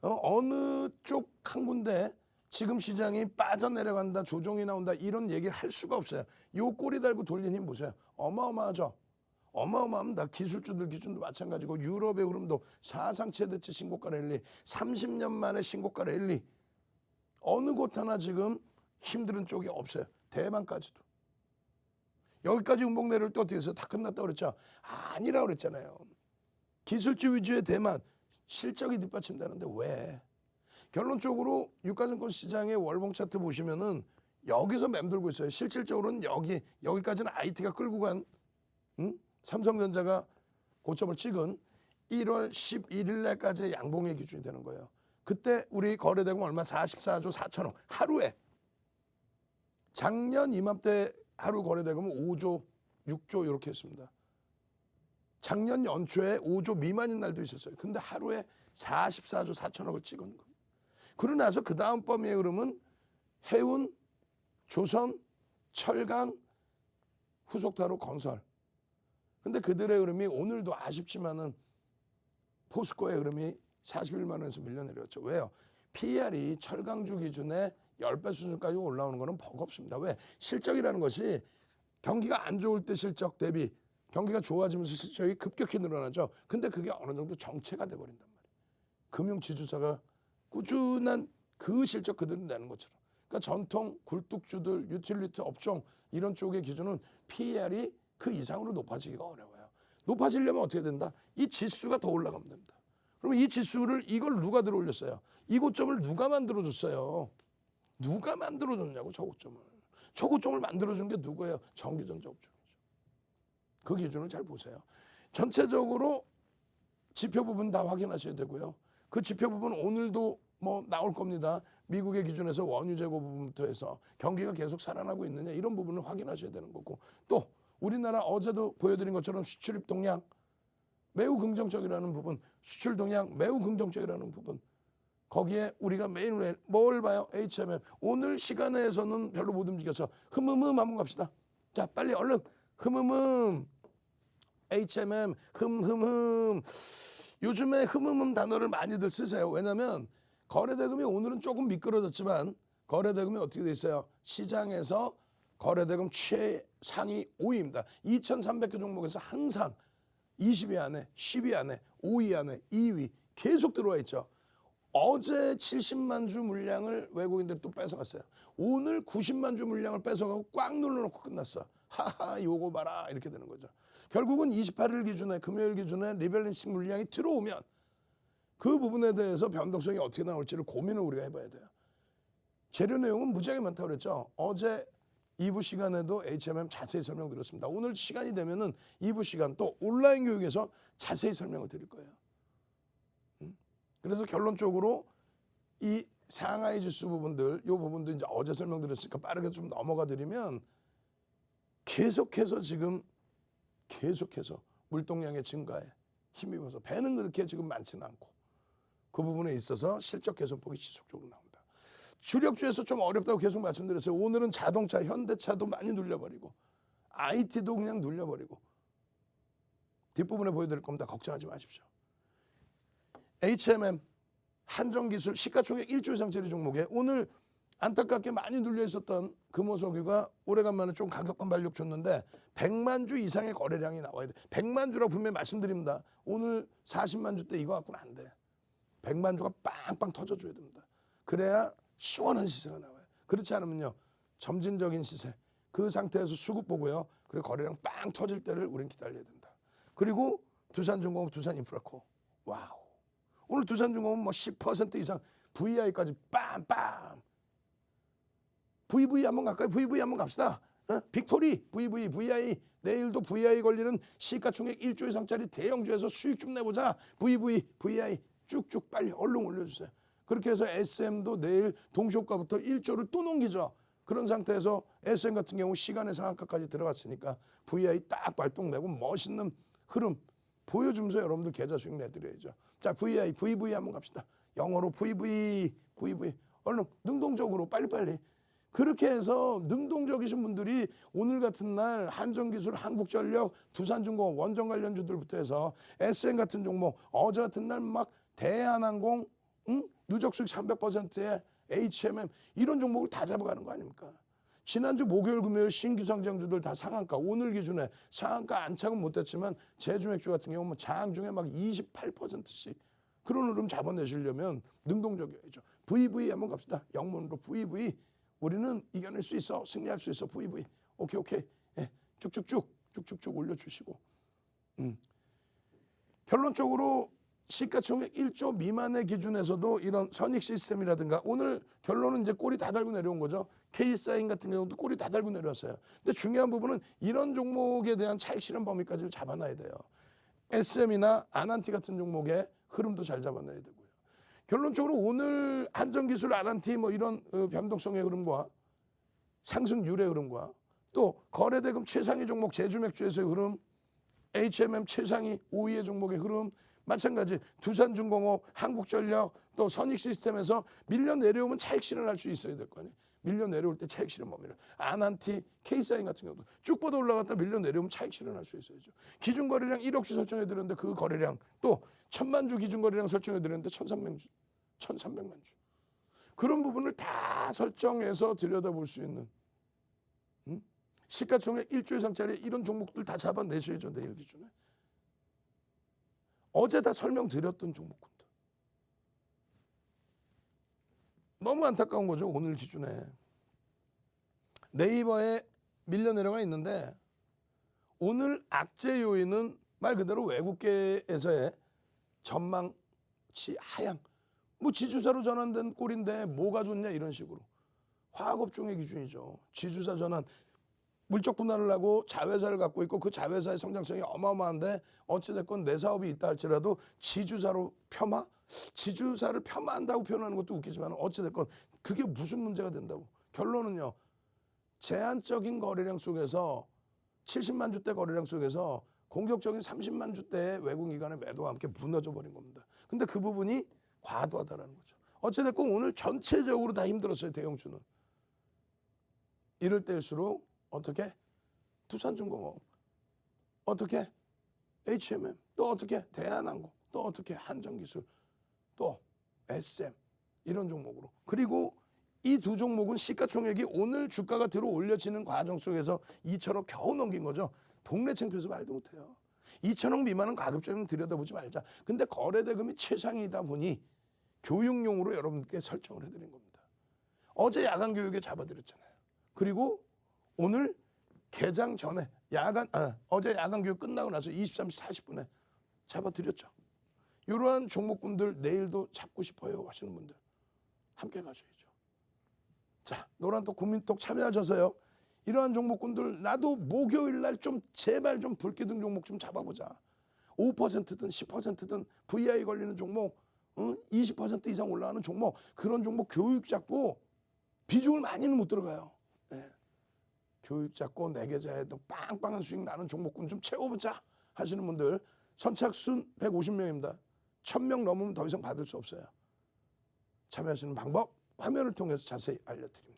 어느 쪽 한 군데 지금 시장이 빠져내려간다, 조정이 나온다 이런 얘기를 할 수가 없어요. 요 꼬리 달고 돌린 힘 보세요. 어마어마하죠. 어마어마합니다. 기술주들 기준도 마찬가지고 유럽의 흐름도 사상 최대치 신고가 랠리, 30년 만에 신고가 랠리. 어느 곳 하나 지금 힘든 쪽이 없어요. 대만까지도. 여기까지 음봉 내릴 때 어떻게 해서 다 끝났다고 그랬죠? 아니라고 그랬잖아요. 기술주 위주의 대만 실적이 뒷받침되는데 왜? 결론적으로 유가증권 시장의 월봉 차트 보시면은 여기서 맴돌고 있어요. 실질적으로는 여기까지는 IT가 끌고 간 삼성전자가 고점을 찍은 1월 11일 날까지의 양봉의 기준이 되는 거예요. 그때 우리 거래대금 얼마? 44조 4천억 하루에. 작년 이맘때 하루 거래대금은 5조 6조 이렇게 했습니다. 작년 연초에 5조 미만인 날도 있었어요. 근데 하루에 44조 4천억을 찍은 거예요. 그러고 나서 그 다음 범위의 흐름은 해운, 조선, 철강, 후속타로 건설. 근데 그들의 흐름이 오늘도 아쉽지만은 포스코의 흐름이 41만 원에서 밀려내렸죠. 왜요? PER이 철강주 기준의 10배 수준까지 올라오는 거는 버겁습니다. 왜? 실적이라는 것이 경기가 안 좋을 때 실적 대비 경기가 좋아지면서 실적이 급격히 늘어나죠. 근데 그게 어느 정도 정체가 돼버린단 말이에요. 금융지주사가 꾸준한 그 실적 그대로 내는 것처럼. 그러니까 전통 굴뚝주들, 유틸리티 업종 이런 쪽의 기준은 PER이 그 이상으로 높아지기가 어려워요. 높아지려면 어떻게 된다? 이 지수가 더 올라가면 됩니다. 그러면 이 지수를 이걸 누가 들어올렸어요? 이 고점을 누가 만들어줬어요? 누가 만들어줬냐고 저 고점을. 저 고점을 만들어준 게 누구예요? 전기전자 업종이죠. 그 기준을 잘 보세요. 전체적으로 지표 부분 다 확인하셔야 되고요. 그 지표 부분 오늘도 뭐 나올 겁니다. 미국의 기준에서 원유 재고 부분부터 해서 경기가 계속 살아나고 있느냐 이런 부분을 확인하셔야 되는 거고 또 우리나라 어제도 보여드린 것처럼 수출입 동향 매우 긍정적이라는 부분, 수출 동향 매우 긍정적이라는 부분 거기에 우리가 매일 뭘 봐요? HMM. 오늘 시간에서는 별로 못 움직여서 흠흠흠 한번 갑시다. 자 빨리 얼른 흠흠흠 HMM 흠흠흠 요즘에 흠흠흠 단어를 많이들 쓰세요. 왜냐하면 거래대금이 오늘은 조금 미끄러졌지만 거래대금이 어떻게 돼 있어요? 시장에서 거래대금 최상위 5위입니다. 2,300개 종목에서 항상 20위 안에, 10위 안에, 5위 안에, 2위 계속 들어와 있죠. 어제 70만 주 물량을 외국인들이 또 뺏어갔어요. 오늘 90만 주 물량을 뺏어가고 꽉 눌러놓고 끝났어. 하하 요거 봐라 이렇게 되는 거죠. 결국은 28일 기준에 금요일 기준에 리밸런싱 물량이 들어오면 그 부분에 대해서 변동성이 어떻게 나올지를 고민을 우리가 해봐야 돼요. 재료 내용은 무지하게 많다고 그랬죠. 어제 2부 시간에도 HMM 자세히 설명드렸습니다. 오늘 시간이 되면은 2부 시간 또 온라인 교육에서 자세히 설명을 드릴 거예요. 그래서 결론적으로 이 상하이 지수 부분들, 이 부분도 이제 어제 설명드렸으니까 빠르게 좀 넘어가 드리면 계속해서 물동량의 증가에 힘입어서 배는 그렇게 지금 많지는 않고 그 부분에 있어서 실적 개선폭이 지속적으로 나옵니다. 주력주에서 좀 어렵다고 계속 말씀드렸어요. 오늘은 자동차, 현대차도 많이 눌려버리고 IT도 그냥 눌려버리고 뒷부분에 보여드릴 겁니다. 걱정하지 마십시오. HMM, 한정기술, 시가총액 1조 이상짜리 종목에 오늘 안타깝게 많이 눌려 있었던 금호석유가 오래간만에 좀 가격 반발력 줬는데 100만 주 이상의 거래량이 나와야 돼. 100만 주라고 분명히 말씀드립니다. 오늘 40만 주 때 이거 갖고는 안 돼. 100만 주가 빵빵 터져줘야 됩니다. 그래야 시원한 시세가 나와요. 그렇지 않으면요. 점진적인 시세. 그 상태에서 수급 보고요. 그리고 거래량 빵 터질 때를 우린 기다려야 된다. 그리고 두산중공업, 두산인프라코. 와우. 오늘 두산중공업 뭐 10% 이상 VI까지 빰빰. VV 한번 갈까요? VV 한번 갑시다. 빅토리, VI. 내일도 VI 걸리는 시가총액 1조 이상짜리 대형주에서 수익 좀 내보자. VI 쭉쭉 빨리 얼른 올려주세요. 그렇게 해서 SM도 내일 동시효과부터 1조를 또 넘기죠. 그런 상태에서 SM 같은 경우 시간의 상한가까지 들어갔으니까 VI 딱 발동되고 멋있는 흐름 보여주면서 여러분들 계좌 수익 내드려야죠. 자, VV 한번 갑시다. 영어로 VV 얼른 능동적으로 빨리빨리. 그렇게 해서 능동적이신 분들이 오늘 같은 날 한정기술, 한국전력, 두산중공업, 원전 관련주들부터 해서 SM 같은 종목, 어제 같은 날 막 대한항공, 누적 수익 300%의 HMM 이런 종목을 다 잡아가는 거 아닙니까? 지난주 목요일, 금요일 신규 상장주들 다 상한가, 오늘 기준에 상한가 안착은 못했지만 제주맥주 같은 경우 뭐 장중에 막 28%씩 그런 흐름 잡아내시려면 능동적이어야죠. VV 한번 갑시다. 영문으로 VV. 우리는 이겨낼 수 있어. 승리할 수 있어. VV. 오케이. 예, 쭉쭉 올려주시고. 결론적으로 시가총액 1조 미만의 기준에서도 이런 선익 시스템이라든가 오늘 결론은 이제 꼬리 다 달고 내려온 거죠. K사인 같은 경우도 꼬리 다 달고 내려왔어요. 근데 중요한 부분은 이런 종목에 대한 차익 실현 범위까지를 잡아놔야 돼요. SM이나 아난티 같은 종목의 흐름도 잘 잡아놔야 되고요. 결론적으로 오늘 한전기술, 아난티 뭐 이런 변동성의 흐름과 상승률의 흐름과 또 거래대금 최상위 종목 제주맥주에서의 흐름, HMM 최상위 5위의 종목의 흐름, 마찬가지 두산중공업, 한국전력, 또 선익시스템에서 밀려 내려오면 차익 실현할 수 있어야 될 거 아니에요. 밀려 내려올 때 차익 실현 범위를. 아난티, K사인 같은 경우도 쭉 뻗어 올라갔다 밀려 내려오면 차익 실현할 수 있어야죠. 기준 거래량 1억주 설정해 드렸는데 그 거래량 또 1000만 주 기준 거래량 설정해 드렸는데 1300만 주. 그런 부분을 다 설정해서 들여다볼 수 있는 시가총액 1조 이상짜리 이런 종목들 다 잡아내셔야죠. 내일 기준에. 어제 다 설명드렸던 종목군들. 너무 안타까운 거죠. 오늘 기준에. 네이버에 밀려 내려가 있는데 오늘 악재 요인은 말 그대로 외국계에서의 전망치 하향. 뭐 지주사로 전환된 꼴인데 뭐가 좋냐 이런 식으로. 화학업종의 기준이죠. 지주사 전환. 물적 분할을 하고 자회사를 갖고 있고 그 자회사의 성장성이 어마어마한데 어찌됐건 내 사업이 있다 할지라도 지주사로 폄하? 지주사를 폄하한다고 표현하는 것도 웃기지만 어찌됐건 그게 무슨 문제가 된다고. 결론은요. 제한적인 거래량 속에서 70만 주대 거래량 속에서 공격적인 30만 주대의 외국기관의 매도와 함께 무너져 버린 겁니다. 근데 그 부분이 과도하다라는 거죠. 어찌됐건 오늘 전체적으로 다 힘들었어요. 대형주는. 이럴 때일수록 어떻게? 두산중공업, 어떻게? HMM, 또 어떻게? 대한항공, 또 어떻게? 한전기술, 또 SM 이런 종목으로. 그리고 이 두 종목은 시가총액이 오늘 주가가 들어 올려지는 과정 속에서 2천억 겨우 넘긴 거죠. 동네 창피해서 말도 못해요. 2천억 미만은 가급적이면 들여다보지 말자. 근데 거래대금이 최상이다 보니 교육용으로 여러분께 설정을 해드린 겁니다. 어제 야간 교육에 잡아드렸잖아요. 그리고 오늘 개장 전에 어제 야간 교육 끝나고 나서 23시 40분에 잡아드렸죠. 이러한 종목군들 내일도 잡고 싶어요 하시는 분들 함께 가셔야죠. 자, 노란톡 국민톡 참여하셔서요. 이러한 종목군들 나도 목요일 날 좀 제발 좀 불기둥 종목 좀 잡아보자. 5%든 10%든 VI 걸리는 종목, 20% 이상 올라가는 종목, 그런 종목 교육 잡고 비중을 많이는 못 들어가요. 네. 교육 잡고 내 계좌에도 빵빵한 수익 나는 종목군 좀 채워보자 하시는 분들 선착순 150명입니다. 1000명 넘으면 더 이상 받을 수 없어요. 참여하시는 방법 화면을 통해서 자세히 알려드립니다.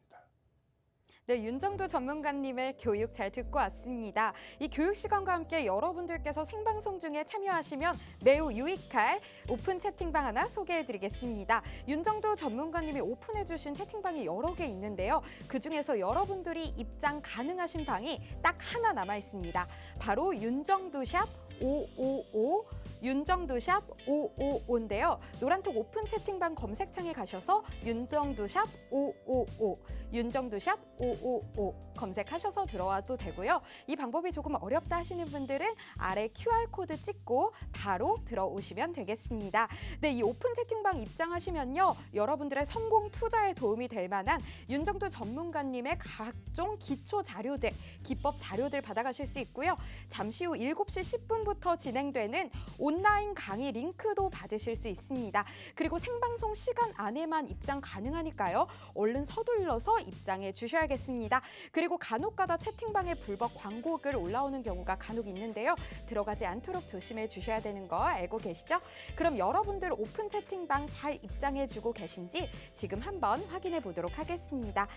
네, 윤정도 전문가님의 교육 잘 듣고 왔습니다. 이 교육 시간과 함께 여러분들께서 생방송 중에 참여하시면 매우 유익할 오픈 채팅방 하나 소개해드리겠습니다. 윤정도 전문가님이 오픈해주신 채팅방이 여러 개 있는데요. 그중에서 여러분들이 입장 가능하신 방이 딱 하나 남아 있습니다. 바로 윤정도샵 555 윤정도샵 555인데요. 노란톡 오픈 채팅방 검색창에 가셔서 윤정도샵 555 윤정도샵 555 검색하셔서 들어와도 되고요. 이 방법이 조금 어렵다 하시는 분들은 아래 QR코드 찍고 바로 들어오시면 되겠습니다. 네, 이 오픈 채팅방 입장하시면요. 여러분들의 성공 투자에 도움이 될 만한 윤정도 전문가님의 각종 기초 자료들, 기법 자료들 받아가실 수 있고요. 잠시 후 7시 10분부터 진행되는 온라인 강의 링크도 받으실 수 있습니다. 그리고 생방송 시간 안에만 입장 가능하니까요. 얼른 서둘러서 입장해 주셔야겠습니다. 그리고 간혹가다 채팅방에 불법 광고글 올라오는 경우가 간혹 있는데요. 들어가지 않도록 조심해 주셔야 되는 거 알고 계시죠? 그럼 여러분들 오픈 채팅방 잘 입장해 주고 계신지 지금 한번 확인해 보도록 하겠습니다.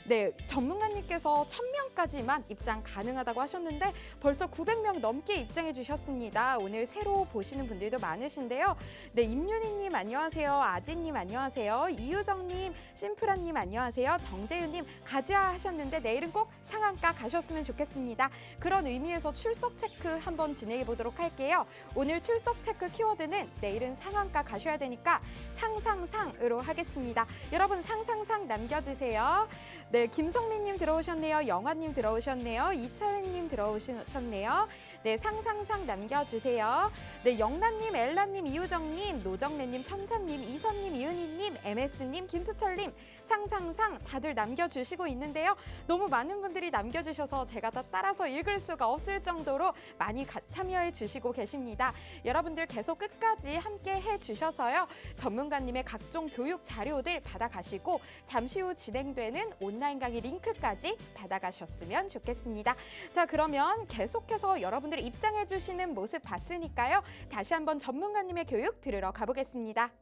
네, 전문가님께서 1000명까지만 입장 가능하다고 하셨는데 벌써 900명 넘게 입장해 주셨습니다. 오늘 새로 보시는 분들도 많으신데요. 네, 임윤희님 안녕하세요. 아진님 안녕하세요. 이유정님, 심프라님 안녕하세요. 정재윤님 가지야 하셨는데 내일은 꼭 상한가 가셨으면 좋겠습니다. 그런 의미에서 출석 체크 한번 진행해 보도록 할게요. 오늘 출석 체크 키워드는 내일은 상한가 가셔야 되니까 상상상으로 하겠습니다. 여러분 상상상 남겨주세요. 네, 김성민님 들어오셨네요. 영화님 들어오셨네요. 이철희님 들어오셨네요. 네, 상상상 남겨주세요. 네, 영란님, 엘라님, 이우정님, 노정래님, 천사님, 이선님, 이은희님, MS님, 김수철님, 상상상 다들 남겨주시고 있는데요. 너무 많은 분들이 남겨주셔서 제가 다 따라서 읽을 수가 없을 정도로 많이 참여해 주시고 계십니다. 여러분들 계속 끝까지 함께 해주셔서요. 전문가님의 각종 교육 자료들 받아가시고 잠시 후 진행되는 온라인 강의 링크까지 받아가셨으면 좋겠습니다. 자, 그러면 계속해서 여러분들이 입장해 주시는 모습 봤으니까요. 다시 한번 전문가님의 교육 들으러 가보겠습니다.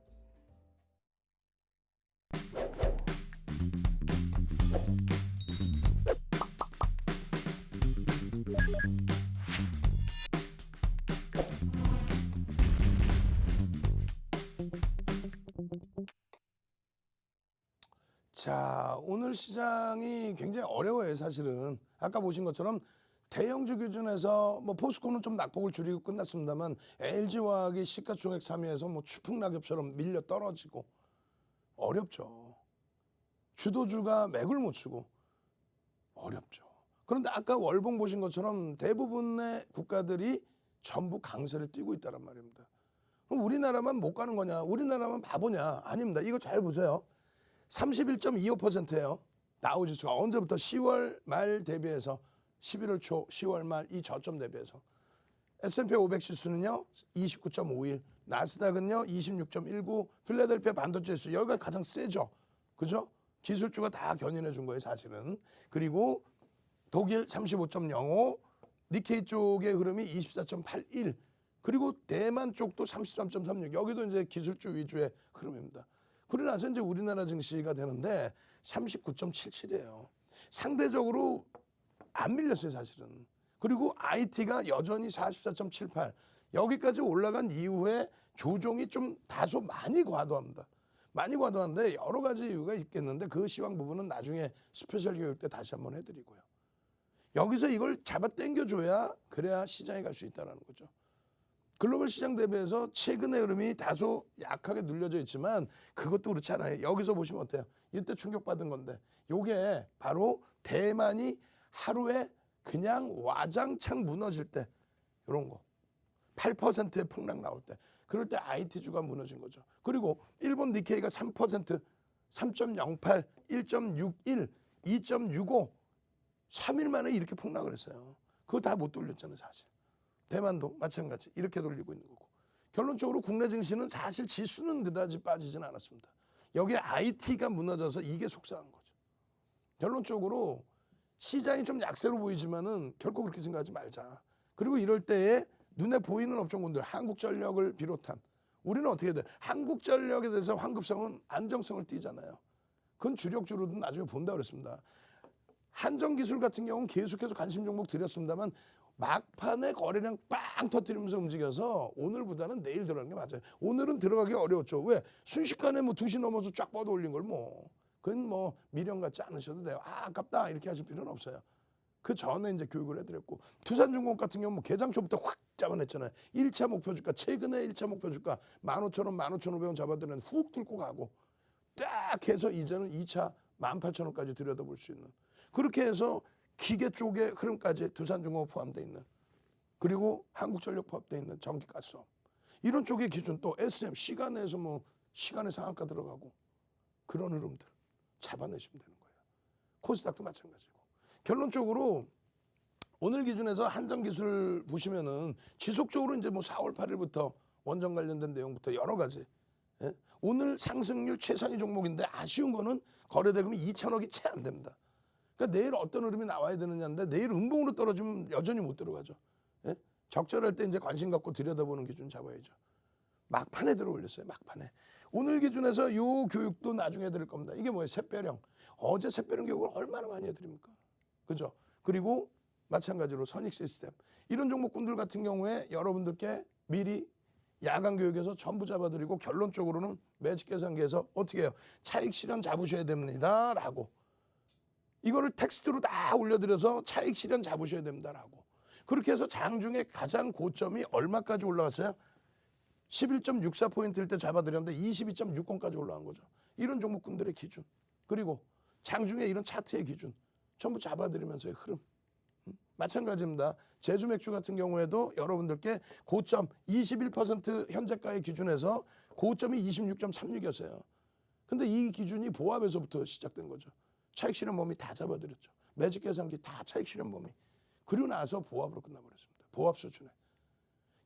자, 오늘 시장이 굉장히 어려워요, 사실은. 아까 보신 것처럼 대형주 기준에서 뭐 포스코는 좀 낙폭을 줄이고 끝났습니다만 LG화학이 시가총액 3위에서 뭐 추풍낙엽처럼 밀려 떨어지고 어렵죠. 주도주가 맥을 못 추고 어렵죠. 그런데 아까 월봉 보신 것처럼 대부분의 국가들이 전부 강세를 띠고 있다는 말입니다. 그럼 우리나라만 못 가는 거냐? 우리나라만 바보냐? 아닙니다. 이거 잘 보세요. 31.25%예요. 다우지수가 언제부터 10월 말 대비해서 11월 초, 10월 말 이 저점 대비해서 S&P 500 지수는요 29.51, 나스닥은요 26.19, 필라델피아 반도체 지수 여기가 가장 세죠. 그죠? 기술주가 다 견인해 준 거예요, 사실은. 그리고 독일 35.05, 니케이 쪽의 흐름이 24.81, 그리고 대만 쪽도 33.36. 여기도 이제 기술주 위주의 흐름입니다. 그러고 나서 이제 우리나라 증시가 되는데 39.77이에요. 상대적으로 안 밀렸어요, 사실은. 그리고 IT가 여전히 44.78. 여기까지 올라간 이후에 조정이 좀 다소 많이 과도합니다. 많이 과도한데 여러 가지 이유가 있겠는데 그 시황 부분은 나중에 스페셜 교육 때 다시 한번 해드리고요. 여기서 이걸 잡아 당겨줘야 그래야 시장에 갈 수 있다는 거죠. 글로벌 시장 대비해서 최근의 흐름이 다소 약하게 눌려져 있지만 그것도 그렇지 않아요. 여기서 보시면 어때요? 이때 충격받은 건데 이게 바로 대만이 하루에 그냥 와장창 무너질 때 이런 거 8%의 폭락 나올 때 그럴 때 IT주가 무너진 거죠. 그리고 일본 니케이가 3%, 3.08, 1.61, 2.65 3일 만에 이렇게 폭락을 했어요. 그거 다 못 돌렸잖아요, 사실. 대만도 마찬가지 이렇게 돌리고 있는 거고. 결론적으로 국내 증시는 사실 지수는 그다지 빠지진 않았습니다. 여기에 IT가 무너져서 이게 속상한 거죠. 결론적으로 시장이 좀 약세로 보이지만은 결코 그렇게 생각하지 말자. 그리고 이럴 때에 눈에 보이는 업종군들, 한국전력을 비롯한 우리는 어떻게 돼? 한국전력에 대해서 환급성은 안정성을 띠잖아요. 그건 주력주로도 나중에 본다 그랬습니다. 한정기술 같은 경우는 계속해서 관심 종목 드렸습니다만 막판에 거래량 빵 터뜨리면서 움직여서 오늘보다는 내일 들어가는 게 맞아요. 오늘은 들어가기 어려웠죠. 왜? 순식간에 뭐 2시 넘어서 쫙 뻗어 올린 걸 뭐. 그건 뭐 미련 갖지 않으셔도 돼요. 아, 아깝다 이렇게 하실 필요는 없어요. 그 전에 이제 교육을 해드렸고 투산중공업 같은 경우 뭐 개장 초부터 확 잡아냈잖아요. 1차 목표 주가 최근에 1차 목표 주가 15,000원, 15,500원 잡아드는 훅 뚫고 가고 딱 해서 이제는 2차 18,000원까지 들여다볼 수 있는 그렇게 해서 기계 쪽의 흐름까지 두산중공업 포함되어 있는 그리고 한국전력 포함되어 있는 전기가스업 이런 쪽의 기준 또 SM 시간에서 뭐 시간의 상한가 들어가고 그런 흐름들 잡아내시면 되는 거예요. 코스닥도 마찬가지고 결론적으로 오늘 기준에서 한정기술 보시면은 지속적으로 이제 뭐 4월 8일부터 원전 관련된 내용부터 여러 가지 예? 오늘 상승률 최상위 종목인데 아쉬운 거는 거래대금이 2천억이 채 안 됩니다. 그러니까 내일 어떤 흐름이 나와야 되느냐인데 내일 음봉으로 떨어지면 여전히 못 들어가죠. 예? 적절할 때 이제 관심 갖고 들여다보는 기준 잡아야죠. 막판에 들어올렸어요. 막판에. 오늘 기준에서 요 교육도 나중에 해드릴 겁니다. 이게 뭐예요? 샛별형. 어제 샛별형 교육을 얼마나 많이 해드립니까? 그죠? 그리고 마찬가지로 선익시스템. 이런 종목군들 같은 경우에 여러분들께 미리 야간 교육에서 전부 잡아드리고 결론적으로는 매직 계산기에서 어떻게 해요? 차익 실현 잡으셔야 됩니다라고. 이거를 텍스트로 다 올려드려서 차익 실현 잡으셔야 됩니다라고. 그렇게 해서 장중에 가장 고점이 얼마까지 올라갔어요? 11.64포인트일 때 잡아드렸는데 22.60까지 올라간 거죠. 이런 종목군들의 기준. 그리고 장중에 이런 차트의 기준. 전부 잡아드리면서의 흐름. 마찬가지입니다. 제주 맥주 같은 경우에도 여러분들께 고점 21% 현재가의 기준에서 고점이 26.36이었어요. 근데 이 기준이 보합에서부터 시작된 거죠. 차익 실현 범위 다 잡아드렸죠. 매직 계산기 다 차익 실현 범위. 그리고 나서 보합으로 끝나버렸습니다. 보합 수준에.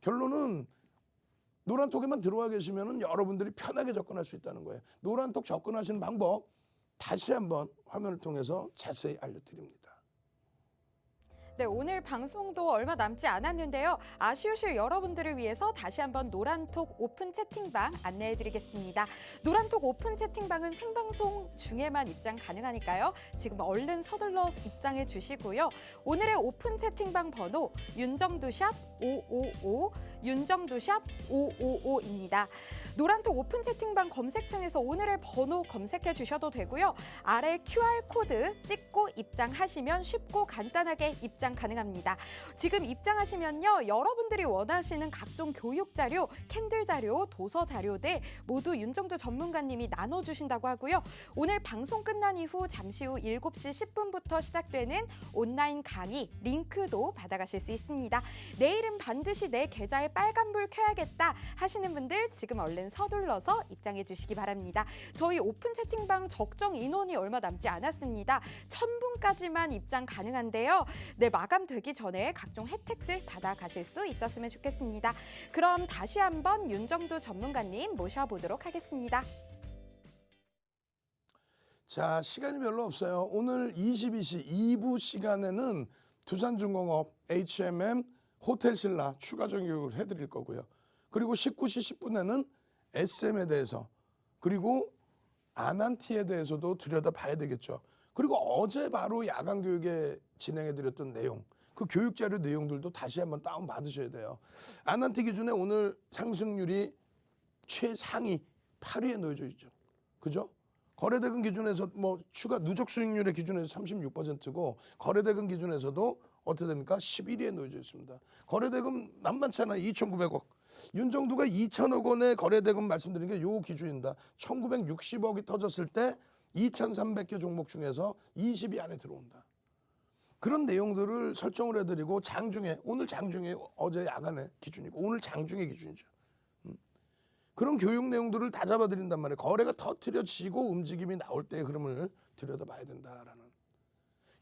결론은 노란톡에만 들어와 계시면 여러분들이 편하게 접근할 수 있다는 거예요. 노란톡 접근하시는 방법 다시 한번 화면을 통해서 자세히 알려드립니다. 네, 오늘 방송도 얼마 남지 않았는데요. 아쉬우실 여러분들을 위해서 다시 한번 노란톡 오픈 채팅방 안내해드리겠습니다. 노란톡 오픈 채팅방은 생방송 중에만 입장 가능하니까요. 지금 얼른 서둘러 입장해 주시고요. 오늘의 오픈 채팅방 번호 윤정두샵 555, 윤정두샵 555입니다. 노란톡 오픈 채팅방 검색창에서 오늘의 번호 검색해 주셔도 되고요. 아래 QR코드 찍고 입장하시면 쉽고 간단하게 입장 가능합니다. 지금 입장하시면요. 여러분들이 원하시는 각종 교육 자료, 캔들 자료, 도서 자료들 모두 윤정두 전문가님이 나눠주신다고 하고요. 오늘 방송 끝난 이후 잠시 후 7시 10분부터 시작되는 온라인 강의 링크도 받아가실 수 있습니다. 내일은 반드시 내 계좌에 빨간불 켜야겠다 하시는 분들 지금 얼른 서둘러서 입장해 주시기 바랍니다. 저희 오픈 채팅방 적정 인원이 얼마 남지 않았습니다. 1000분까지만 입장 가능한데요. 네, 마감되기 전에 각종 혜택들 받아가실 수 있었으면 좋겠습니다. 그럼 다시 한번 윤정두 전문가님 모셔보도록 하겠습니다. 자, 시간이 별로 없어요. 오늘 22시 2부 시간에는 두산중공업, HMM, 호텔신라 추가적인 교육을 해드릴 거고요. 그리고 19시 10분에는 SM에 대해서 그리고 아난티에 대해서도 들여다봐야 되겠죠. 그리고 어제 바로 야간 교육에 진행해드렸던 내용, 그 교육자료 내용들도 다시 한번 다운받으셔야 돼요. 아난티 기준에 오늘 상승률이 최상위 8위에 놓여져 있죠. 그죠? 거래대금 기준에서 뭐 추가 누적 수익률의 기준에서 36%고 거래대금 기준에서도 어떻게 됩니까? 11위에 놓여져 있습니다. 거래대금 만만찮아 2,900억. 윤정두가 2천억 원의 거래대금 말씀드린 게 요 기준입니다. 1,960억이 터졌을 때 2,300개 종목 중에서 20위 안에 들어온다. 그런 내용들을 설정을 해드리고 장중에, 오늘 장중에 어제 야간에 기준이고 오늘 장중에 기준이죠. 그런 교육 내용들을 다 잡아드린단 말이에요. 거래가 터트려지고 움직임이 나올 때의 흐름을 들여다봐야 된다라는.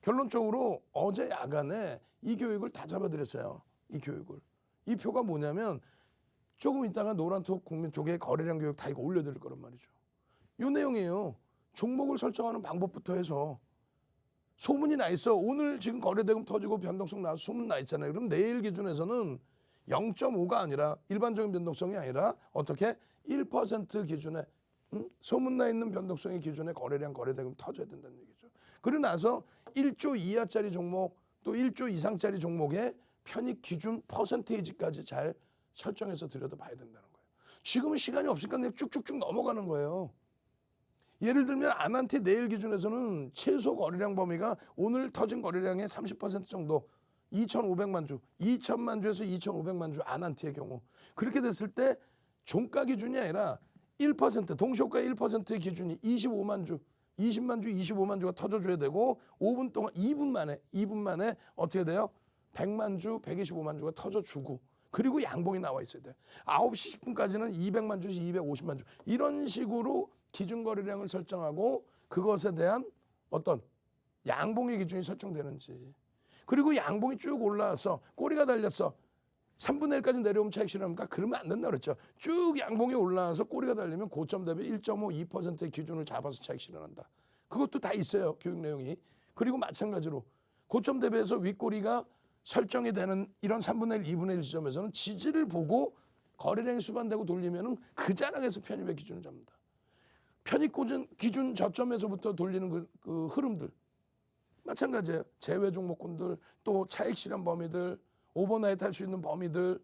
결론적으로 어제 야간에 이 교육을 다 잡아드렸어요. 이 교육을. 이 표가 뭐냐면 조금 있다가 노란톡 국민톡에 거래량 교육 다 이거 올려드릴 거란 말이죠. 이 내용이에요. 종목을 설정하는 방법부터 해서 소문이 나 있어. 오늘 지금 거래대금 터지고 변동성 나와서 소문 나 있잖아요. 그럼 내일 기준에서는 0.5가 아니라 일반적인 변동성이 아니라 어떻게 1% 기준에 소문나 있는 변동성의 기준에 거래량 거래대금 터져야 된다는 얘기죠. 그러고 나서 1조 이하짜리 종목 또 1조 이상짜리 종목의 편입 기준 퍼센테이지까지 잘 설정해서 들여다봐야 된다는 거예요. 지금은 시간이 없으니까 그냥 쭉쭉쭉 넘어가는 거예요. 예를 들면 아난티 내일 기준에서는 최소 거래량 범위가 오늘 터진 거래량의 30% 정도 2,500만 주, 2,000만 주에서 2,500만 주 아난티의 경우 그렇게 됐을 때 종가 기준이 아니라 1% 동시효과 1%의 기준이 25만 주, 20만 주, 25만 주가 터져줘야 되고 5분 동안 2분 만에 어떻게 돼요? 100만 주, 125만 주가 터져주고 그리고 양봉이 나와 있어야 돼. 9시 10분까지는 200만 주에서 250만 주 이런 식으로 기준 거래량을 설정하고 그것에 대한 어떤 양봉의 기준이 설정되는지 그리고 양봉이 쭉 올라와서 꼬리가 달렸어. 3분의 1까지 내려오면 차익 실현합니까? 그러면 안 된다 그랬죠. 쭉 양봉이 올라와서 꼬리가 달리면 고점 대비 1.5, 2%의 기준을 잡아서 차익 실현한다. 그것도 다 있어요. 교육 내용이. 그리고 마찬가지로 고점 대비해서 윗꼬리가 설정이 되는 이런 3분의 1, 2분의 1 지점에서는 지지를 보고 거래량이 수반되고 돌리면은 그 자락에서 편입의 기준을 잡는다. 편입 기준 저점에서부터 돌리는 그 흐름들. 마찬가지예요. 제외 종목군들, 또 차익 실현 범위들, 오버나이트 할 수 있는 범위들,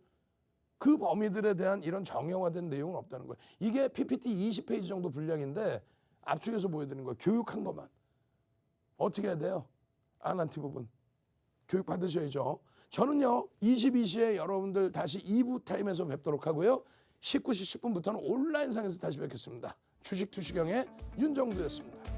그 범위들에 대한 이런 정형화된 내용은 없다는 거예요. 이게 PPT 20페이지 정도 분량인데 압축해서 보여드리는 거예요. 교육한 것만. 어떻게 해야 돼요? 아난티 부분. 교육 받으셔야죠. 저는요 22시에 여러분들 다시 2부 타임에서 뵙도록 하고요. 19시 10분부터는 온라인상에서 다시 뵙겠습니다. 주식 투시경의 윤정두였습니다.